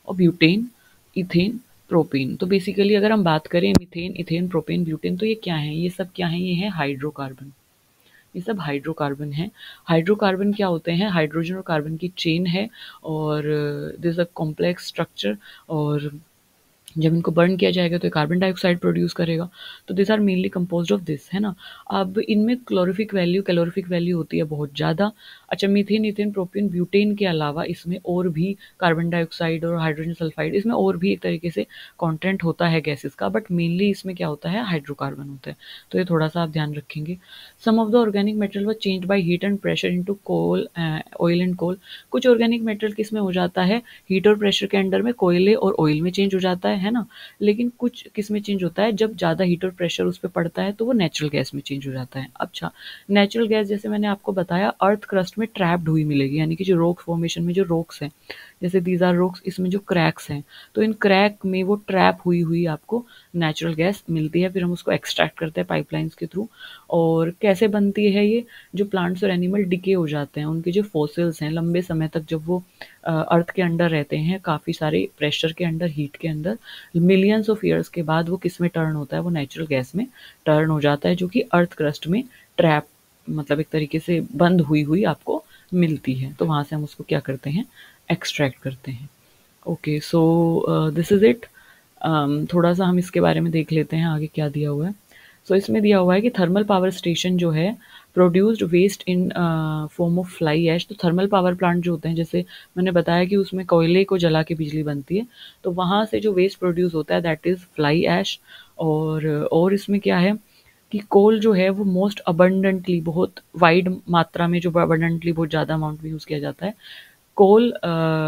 और ब्यूटेन, इथेन, प्रोपेन। तो बेसिकली अगर हम बात करें मीथेन, इथेन, प्रोपेन, ब्यूटेन, तो ये क्या है, ये सब क्या है, ये है हाइड्रोकार्बन। ये सब हाइड्रोकार्बन है। हाइड्रोकार्बन क्या होते हैं, हाइड्रोजन और कार्बन की चेन है और दिस अ कॉम्प्लेक्स स्ट्रक्चर। और जब इनको बर्न किया जाएगा तो कार्बन डाइऑक्साइड प्रोड्यूस करेगा। तो this are mainly composed of this, है ना। अब इनमें क्लोरिफिक वैल्यू, कैलोरीफिक वैल्यू होती है बहुत ज़्यादा। अच्छा, मीथेन, इथेन, प्रोपेन, ब्यूटेन के अलावा इसमें और भी कार्बन डाइऑक्साइड और हाइड्रोजन सल्फाइड, इसमें और भी एक तरीके से कंटेंट होता है गैसेस का, बट मेनली इसमें क्या होता है, हाइड्रोकार्बन होता है। तो ये थोड़ा सा आप ध्यान रखेंगे। Some of the organic material were change by heat and pressure into coal, oil and coal. कुछ ऑर्गेनिक मटेरियल किस में हो जाता है, हीट और प्रेशर के अंडर में कोयले और ऑयल में चेंज हो जाता है ना। लेकिन कुछ किस में चेंज होता है, जब ज़्यादा हीट और प्रेशर उस पर पड़ता है तो वो नेचुरल गैस में चेंज हो जाता है। अच्छा, नेचुरल गैस जैसे मैंने आपको बताया अर्थ क्रस्ट में ट्रैप्ड हुई मिलेगी, यानी कि जो रॉक फॉर्मेशन में जो रॉक्स हैं, जैसे दीज आर रॉक्स, इसमें जो क्रैक्स हैं, तो इन क्रैक में वो ट्रैप हुई हुई आपको नेचुरल गैस मिलती है। फिर हम उसको एक्सट्रैक्ट करते हैं पाइपलाइंस के थ्रू। और कैसे बनती है ये, जो प्लांट्स और एनिमल डिके हो जाते हैं, उनके जो फॉसिल्स हैं लंबे समय तक जब वो अर्थ के अंडर रहते हैं, काफ़ी सारे प्रेशर के अंडर, हीट के अंदर, मिलियंस ऑफ ईयर्स के बाद वो किस में टर्न होता है, वो नेचुरल गैस में टर्न हो जाता है, जो कि अर्थ क्रस्ट में ट्रैप, मतलब एक तरीके से बंद हुई हुई आपको मिलती है। तो वहाँ से हम उसको क्या करते हैं, एक्सट्रैक्ट करते हैं। Okay, so this is it. थोड़ा सा हम इसके बारे में देख लेते हैं आगे क्या दिया हुआ है। सो इसमें दिया हुआ है कि थर्मल पावर स्टेशन जो है produced waste in form of fly ash. तो थर्मल पावर प्लांट जो होते हैं, जैसे मैंने बताया कि उसमें कोयले को जला के बिजली बनती है, तो वहाँ से जो वेस्ट प्रोड्यूस होता है दैट इज़ फ्लाई ऐश। और इसमें क्या है कि कोल जो है वो मोस्ट अबंडेंटली, बहुत वाइड मात्रा में, जो अबंडेंटली बहुत ज़्यादा अमाउंट में यूज़ किया जाता है। कोल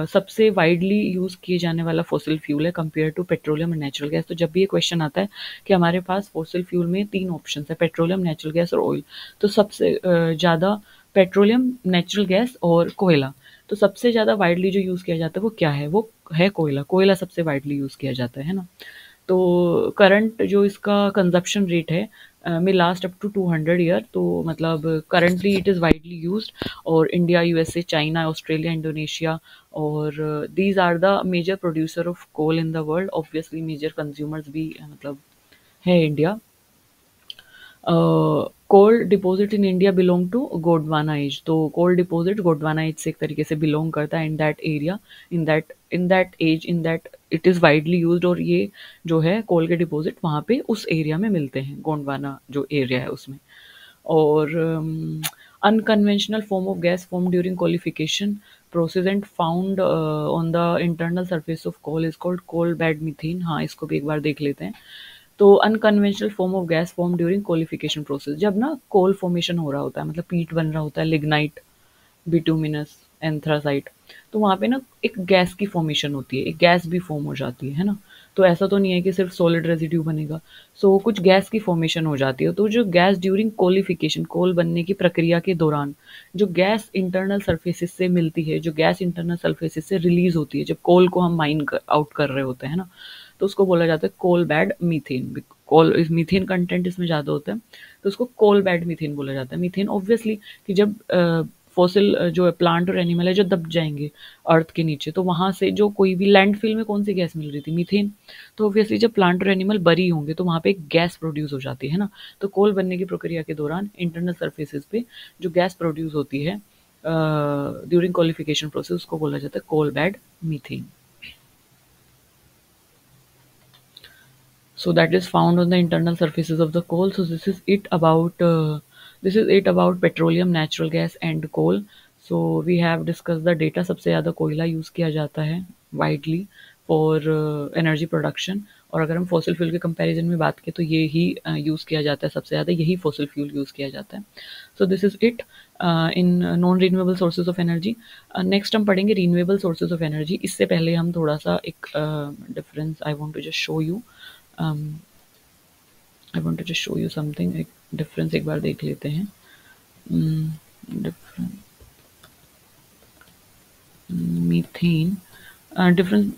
सबसे वाइडली यूज़ किए जाने वाला फॉसिल फ्यूल है compare to petroleum and natural gas. तो जब भी ये क्वेश्चन आता है कि हमारे पास फॉसिल फ्यूल में 3 ऑप्शंस है, पेट्रोलियम, नेचुरल गैस और ऑयल, तो सबसे ज़्यादा पेट्रोलियम, नेचुरल गैस और कोयला। तो सबसे ज़्यादा वाइडली जो यूज़ किया जाता है वो क्या है, वो है कोयला। कोयला सबसे वाइडली यूज़ किया जाता है ना। तो करंट जो इसका कंजप्शन रेट है में लास्ट अप टू 200 ईयर। तो मतलब currently it is widely used. और India, USA, China, Australia, Indonesia, और these are the major producer of coal in the world. Obviously major consumers भी मतलब है India. Coal deposit in India belong to Gondwana age. तो coal deposit Gondwana as से एक तरीके से बिलोंग करता है in that area, in that age, in that it is widely used. और ये जो है कोल के डिपॉजिट वहाँ पे उस एरिया में मिलते हैं, गोंडवाना जो एरिया है उसमें। और unconventional form of gas form during qualification process and found on the internal surface of coal is called coal bed methane. हाँ, इसको भी एक बार देख लेते हैं। तो unconventional form of gas form during qualification process, जब ना कोल फॉर्मेशन हो रहा होता है, मतलब पीट बन रहा होता है, लिग्नाइट, बिटुमिनस, एंथ्रासाइट, तो वहाँ पे ना एक गैस की फॉर्मेशन होती है, एक गैस भी फॉर्म हो जाती है ना। तो ऐसा तो नहीं है कि सिर्फ सॉलिड रेजिड्यू बनेगा। सो कुछ गैस की फॉर्मेशन हो जाती है। तो जो गैस ड्यूरिंग कोलिफिकेशन, कोल बनने की प्रक्रिया के दौरान जो गैस इंटरनल सर्फेसिस से मिलती है, जो गैस इंटरनल सर्फेसिस से रिलीज होती है, जब कोल को हम माइन आउट कर रहे होते हैं ना, तो उसको बोला जाता है कोल बेड मीथेन। कोल इस मीथेन कंटेंट इसमें ज़्यादा होता है, तो उसको कोल बेड मीथेन बोला जाता है। मीथेन ऑब्वियसली कि जब फॉसिल जो है प्लांट और एनिमल है जो दब जाएंगे अर्थ के नीचे, तो वहां से जो कोई भी लैंडफिल में कौन सी गैस मिल रही थी, मीथेन। तो ऑब्वियसली जब प्लांट और एनिमल बरी होंगे तो वहां पे एक गैस प्रोड्यूस हो जाती है ना। तो कोल बनने की प्रक्रिया के दौरान इंटरनल सर्फेसिस पे जो गैस प्रोड्यूस होती है ड्यूरिंग क्वालिफिकेशन प्रोसेस, उसको बोला जाता है coal bed methane. So that is found on the internal surfaces of the coal. So this is it about petroleum, natural gas and coal. So we have discussed the data. सबसे ज़्यादा कोयला use किया जाता है widely for energy production। और अगर हम fossil fuel के कंपैरिजन में बात करें तो ये ही यूज़ किया जाता है सबसे ज़्यादा, यही फॉसिल फ्यूल यूज़ किया जाता है। सो this is it in non renewable sources of energy. Next हम पढ़ेंगे रीन्यूएबल सोर्सेज ऑफ एनर्जी। इससे पहले हम थोड़ा सा एक difference I want to just show you. I want to just show you something. एक डिफरेंस एक बार देख लेते हैं। Difference methane difference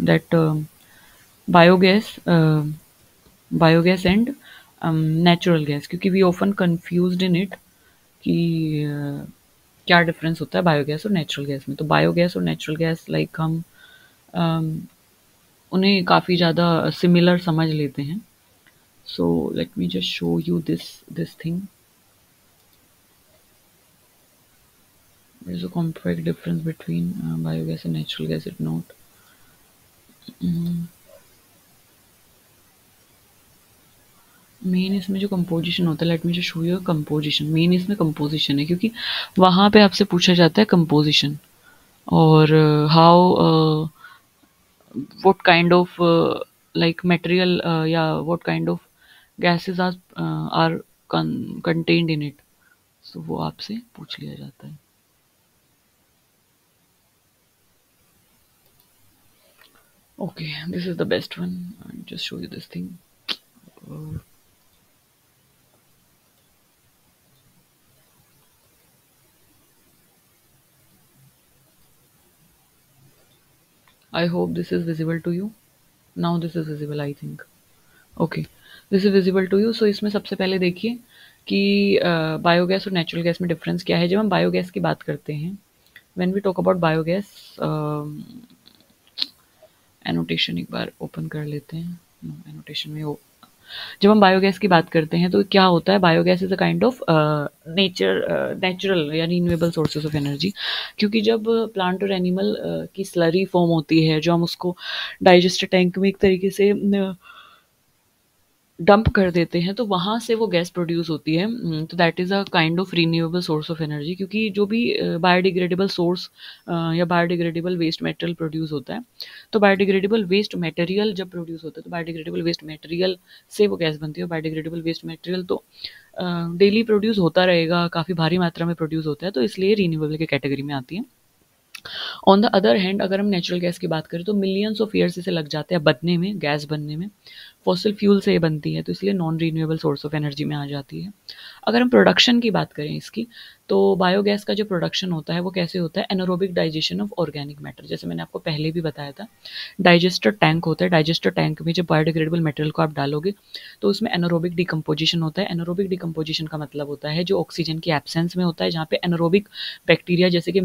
that biogas biogas and natural gas, क्योंकि we often confused in it कि क्या डिफरेंस होता है बायोगैस और नेचुरल गैस में। तो बायोगैस और नेचुरल गैस लाइक हम उन्हें काफ़ी ज़्यादा सिमिलर समझ लेते हैं। So let me just show you this thing. There is a complex difference between biogas and natural gas. It not. Main इसमें जो कंपोजिशन होता है, let me just show you composition. Main इसमें कंपोजिशन है, क्योंकि वहाँ पे आपसे पूछा जाता है कंपोजिशन और how what kind of like material या what kind of gases are contained in it। so वो आपसे पूछ लिया जाता है। Okay, this is the best one। I'll just show you this thing। I hope this is visible to you। Now this is visible I think। Okay, this is visible to you। So इसमें सबसे पहले देखिए कि biogas और natural gas में difference क्या है। जब हम बायोगैस की बात करते हैं, when we talk about biogas, annotation एक बार ओपन कर लेते हैं। एनोटेशन में जब हम बायोगैस की बात करते हैं तो क्या होता है, biogas is a kind of natural या रिन्यूएबल सोर्सेज ऑफ एनर्जी। क्योंकि जब प्लांट और एनिमल की स्लरी फॉर्म होती है, जो हम उसको डाइजेस्टर टैंक में एक तरीके से डंप कर देते हैं, तो वहाँ से वो गैस प्रोड्यूस होती है। तो that is a kind of renewable source of energy. क्योंकि जो भी बायोडिग्रेडेबल सोर्स या बायोडिग्रेडेबल वेस्ट मटेरियल प्रोड्यूस होता है, तो बायोडिग्रेडेबल वेस्ट मटेरियल जब प्रोड्यूस होता है तो बायोडिग्रेडेबल वेस्ट मटेरियल से वो गैस बनती है। बायोडिग्रेडेबल वेस्ट मटेरियल तो डेली प्रोड्यूस होता रहेगा, काफ़ी भारी मात्रा में प्रोड्यूस होता है, तो इसलिए रीन्यूएबल की कैटेगरी में आती है। ऑन द अदर हैंड अगर हम नेचुरल गैस की बात करें तो मिलियंस ऑफ ईयर्स इसे लग जाते हैं बनने में, गैस बनने में। फॉसिल फ्यूल से ये बनती है, तो इसलिए non renewable source of energy में आ जाती है। अगर हम प्रोडक्शन की बात करें इसकी, तो बायोगैस का जो प्रोडक्शन होता है वो कैसे होता है, anaerobic digestion of organic matter. जैसे मैंने आपको पहले भी बताया था, डाइजेस्टर टैंक होता है, डाइजेस्टर टैंक में जब बायोडिग्रेडेबल मटेरियल को आप डालोगे तो उसमें एनारोबिक डिकम्पोजिशन होता है। एनारोबिक डिकम्पोजिशन का मतलब होता है जो ऑक्सीजन की एब्सेंस में होता है, जहाँ पे एनारोबिक बैक्टीरिया जैसे कि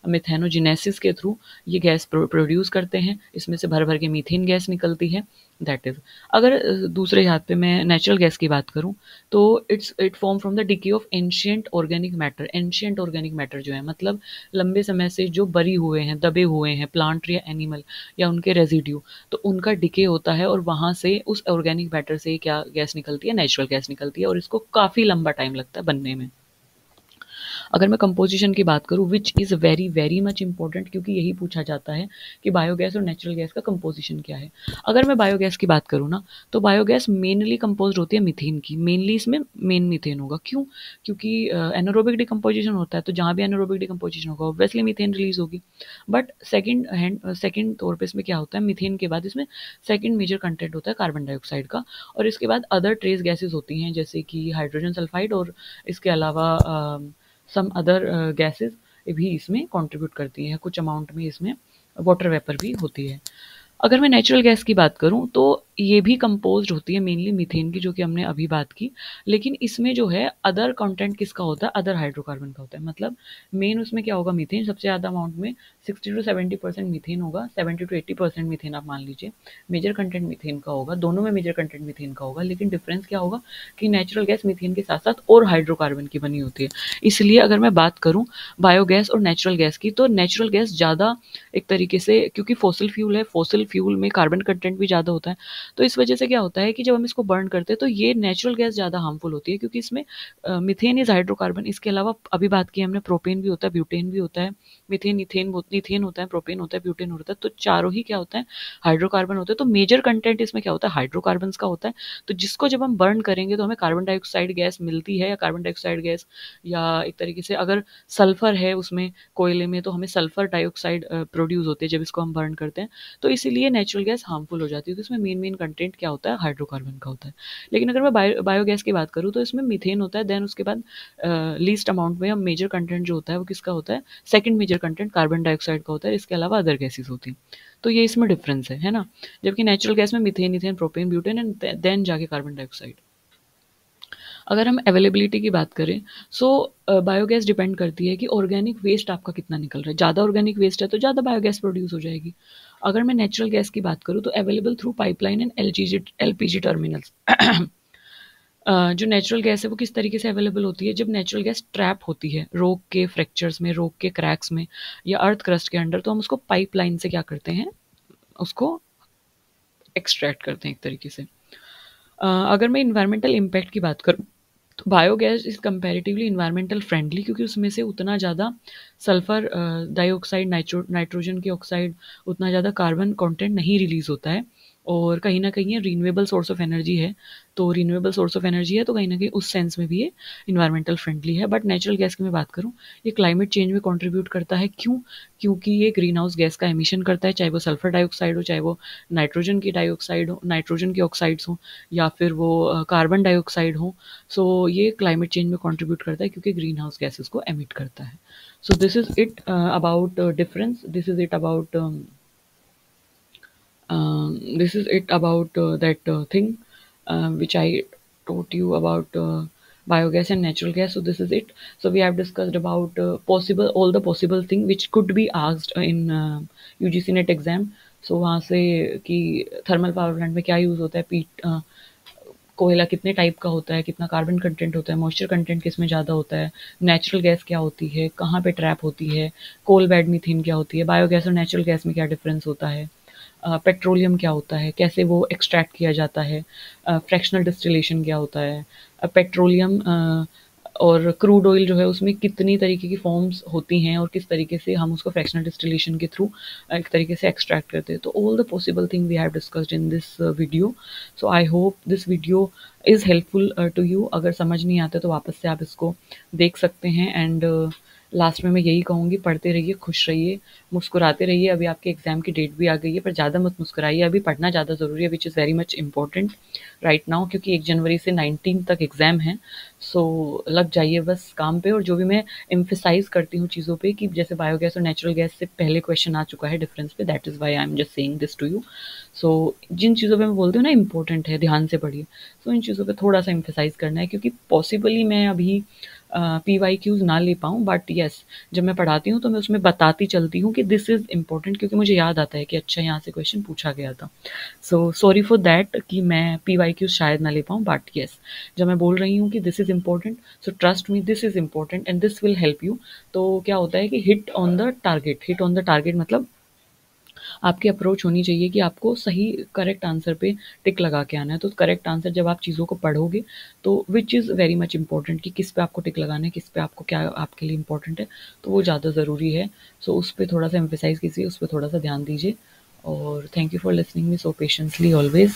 मिथेनोजेनेसिस के थ्रू ये गैस प्रोड्यूस करते हैं। इसमें से भर भर के मीथेन गैस निकलती है। That is. अगर दूसरे हाथ पे मैं नेचुरल गैस की बात करूं तो it form from the decay of ancient organic matter. Ancient organic matter जो है मतलब लंबे समय से जो बरी हुए हैं, दबे हुए हैं प्लांट या एनिमल या उनके रेजिड्यू, तो उनका डिके होता है और वहाँ से उस ऑर्गेनिक मैटर से क्या गैस निकलती है, नेचुरल गैस निकलती है। और इसको काफ़ी लंबा टाइम लगता है बनने में। अगर मैं कंपोजिशन की बात करूँ, which is very very much important, क्योंकि यही पूछा जाता है कि बायोगैस और नेचुरल गैस का कंपोजिशन क्या है। अगर मैं बायोगैस की बात करूँ ना, तो बायोगैस मेनली कंपोज होती है मीथेन की, मेनली इसमें मेन मीथेन होगा। क्यों? क्योंकि एनारोबिक डिकम्पोजिशन होता है, तो जहाँ भी एनारोबिक डिकम्पोजिशन होगा ऑब्वियसली मीथेन रिलीज होगी। बट सेकंड तौर पे इसमें क्या होता है, मीथेन के बाद इसमें सेकंड मेजर कंटेंट होता है कार्बन डाइऑक्साइड का, और इसके बाद अदर ट्रेस गैसेस होती हैं, जैसे कि हाइड्रोजन सल्फाइड, और इसके अलावा सम अदर गैसेस भी इसमें कंट्रीब्यूट करती हैं, कुछ अमाउंट में इसमें वाटर वेपर भी होती है। अगर मैं नेचुरल गैस की बात करूँ, तो ये भी कंपोज्ड होती है मेनली मीथेन की, जो कि हमने अभी बात की, लेकिन इसमें जो है अदर कंटेंट किसका होता है, अदर हाइड्रोकार्बन का होता है। मतलब मेन उसमें क्या होगा, मीथेन सबसे ज़्यादा अमाउंट में 60 to 70% मीथेन होगा, 70 to 80% मीथेन आप मान लीजिए मेजर कंटेंट मीथेन का होगा, दोनों में मेजर कंटेंट मीथेन का होगा। लेकिन डिफरेंस क्या होगा कि नेचुरल गैस मीथेन के साथ साथ और हाइड्रोकार्बन की बनी होती है। इसलिए अगर मैं बात करूँ बायोगैस और नेचुरल गैस की, तो नेचुरल गैस ज़्यादा एक तरीके से, क्योंकि फॉसिल फ्यूल है, फॉसिल फ्यूल में कार्बन कंटेंट भी ज़्यादा होता है, तो इस वजह से क्या होता है कि जब हम इसको बर्न करते हैं तो ये नेचुरल गैस ज़्यादा हार्मफुल होती है, क्योंकि इसमें मिथेन इज हाइड्रोकार्बन, इसके अलावा अभी बात की हमने प्रोपेन भी होता है, ब्यूटेन भी होता है, मिथेन इथेन इथेन होता है, प्रोपेन होता है, ब्यूटेन होता है, तो चारों ही क्या होता है, हाइड्रोकार्बन होते हैं। तो मेजर कंटेंट इसमें क्या होता है, हाइड्रोकार्बन का होता है। तो जिसको जब हम बर्न करेंगे तो हमें कार्बन डाइऑक्साइड गैस मिलती है, या कार्बन डाइऑक्साइड गैस, या एक तरीके से अगर सल्फर है उसमें कोयले में, तो हमें सल्फर डाइऑक्साइड प्रोड्यूस होते हैं जब इसको हम बर्न करते हैं। तो इसीलिए नेचुरल गैस हार्मफुल हो जाती है, तो इसमें मेन कंटेंट क्या होता है, हाइड्रोकार्बन का होता है। लेकिन अगर मैं बायोगैस की बात करूँ, तो इसमें मीथेन होता है, देन उसके बाद लीस्ट अमाउंट में हम मेजर कंटेंट जो होता है वो किसका होता है, second major content carbon dioxide का होता है, इसके अलावा अदर गैसेस होती हैं। तो ये इसमें डिफरेंस है ना। जबकि नेचुरल गैस में methane ethane propane butane and then जाके कार्बन डाइऑक्साइड। अगर हम अवेलेबिलिटी की बात करें, सो बायोगैस डिपेंड करती है कि ऑर्गेनिक वेस्ट आपका कितना निकल रहा है। ज़्यादा ऑर्गेनिक वेस्ट है तो ज़्यादा बायोगैस प्रोड्यूस हो जाएगी। अगर मैं नेचुरल गैस की बात करूँ, तो available through pipeline and LPG terminals. जो नेचुरल गैस है वो किस तरीके से अवेलेबल होती है, जब नेचुरल गैस ट्रैप होती है रॉक के फ्रैक्चर्स में, रॉक के क्रैक्स में, या अर्थ क्रस्ट के अंडर, तो हम उसको पाइपलाइन से क्या करते हैं, उसको एक्सट्रैक्ट करते हैं एक तरीके से। अगर मैं इन्वायरमेंटल इम्पैक्ट की बात करूँ, तो biogas is comparatively environmental friendly, क्योंकि उसमें से उतना ज़्यादा सल्फर डाइऑक्साइड, नाइट्रोजन की ऑक्साइड, उतना ज़्यादा कार्बन कंटेंट नहीं रिलीज़ होता है, और कहीं न कहीं ये रीन्यूएबल सोर्स ऑफ एनर्जी है। तो रीन्यूएबल सोर्स ऑफ एनर्जी है, तो कहीं न कहीं उस सेंस में भी ये इन्वायरमेंटल फ्रेंडली है। बट नेचुरल गैस की मैं बात करूँ, ये क्लाइमेट चेंज में कंट्रीब्यूट करता है। क्यों? क्योंकि ये ग्रीन हाउस गैस का एमिशन करता है, चाहे वो सल्फर डाइऑक्साइड हो, चाहे वो नाइट्रोजन की डाइऑक्साइड हो, नाइट्रोजन की ऑक्साइड्स हों, या फिर वो कार्बन डाइऑक्साइड हो। सो ये क्लाइमेट चेंज में कंट्रीब्यूट करता है, क्योंकि ग्रीन हाउस गैसेस को एमिट करता है। So this is it about difference, this is it about this is it about that thing which I taught you about biogas and natural gas. So this is it. So we have discussed about possible, all the possible thing which could be asked in UGC net exam. So वहाँ से कि thermal power plant में क्या use होता है, पीट कोयला कितने टाइप का होता है, कितना कार्बन कंटेंट होता है, मॉइस्चर कंटेंट किस में ज़्यादा होता है, नेचुरल गैस क्या होती है, कहाँ पे ट्रैप होती है, कोल बेड मीथेन क्या होती है, बायोगैस और नेचुरल गैस में क्या डिफरेंस होता है, पेट्रोलियम क्या होता है, कैसे वो एक्सट्रैक्ट किया जाता है, फ्रैक्शनल डिस्टिलेशन क्या होता है, पेट्रोलियम और क्रूड ऑयल जो है उसमें कितनी तरीके की फॉर्म्स होती हैं, और किस तरीके से हम उसको फ्रैक्शनल डिस्टिलेशन के थ्रू एक तरीके से एक्सट्रैक्ट करते हैं। तो all the possible thing we have discussed in this video. So I hope this video is helpful to you. अगर समझ नहीं आता तो वापस से आप इसको देख सकते हैं। एंड लास्ट में मैं यही कहूँगी, पढ़ते रहिए, खुश रहिए, मुस्कुराते रहिए। अभी आपके एग्ज़ाम की डेट भी आ गई है, पर ज़्यादा मत मुस्कुराइए, अभी पढ़ना ज़्यादा ज़रूरी है, which is very much important right now, क्योंकि 1 जनवरी से 19 तक एग्ज़ाम है। सो लग जाइए बस काम पे। और जो भी मैं एम्फेसाइज़ करती हूँ चीज़ों पे, कि जैसे बायोगैस और नेचुरल गैस से पहले क्वेश्चन आ चुका है डिफरेंस पे, that is why I am just saying this to you. So जिन चीज़ों पे मैं बोलती हूँ ना इंपॉर्टेंट है, ध्यान से पढ़िए, सो इन चीज़ों पे थोड़ा सा एम्फेसाइज़ करना है, क्योंकि पॉसिबली मैं अभी PYQs ना ले पाऊँ, बट येस जब मैं पढ़ाती हूँ तो मैं उसमें बताती चलती हूँ कि दिस इज़ इम्पोर्टेंट, क्योंकि मुझे याद आता है कि अच्छा यहाँ से क्वेश्चन पूछा गया था। सो सॉरी फॉर दैट कि मैं PYQs शायद ना ले पाऊँ, बट येस जब मैं बोल रही हूँ कि this is important, so trust me, this is important and this will help you. तो क्या होता है कि hit on the target, hit on the target मतलब आपकी अप्रोच होनी चाहिए कि आपको सही करेक्ट आंसर पे टिक लगा के आना है। तो करेक्ट आंसर जब आप चीज़ों को पढ़ोगे तो which is very much important कि किस पे आपको टिक लगाना है, किस पे आपको क्या आपके लिए इम्पोर्टेंट है, तो वो ज़्यादा ज़रूरी है। सो उस पे थोड़ा सा एम्फेसाइज़ कीजिए, उस पे थोड़ा सा ध्यान दीजिए। और thank you for listening me so patiently always.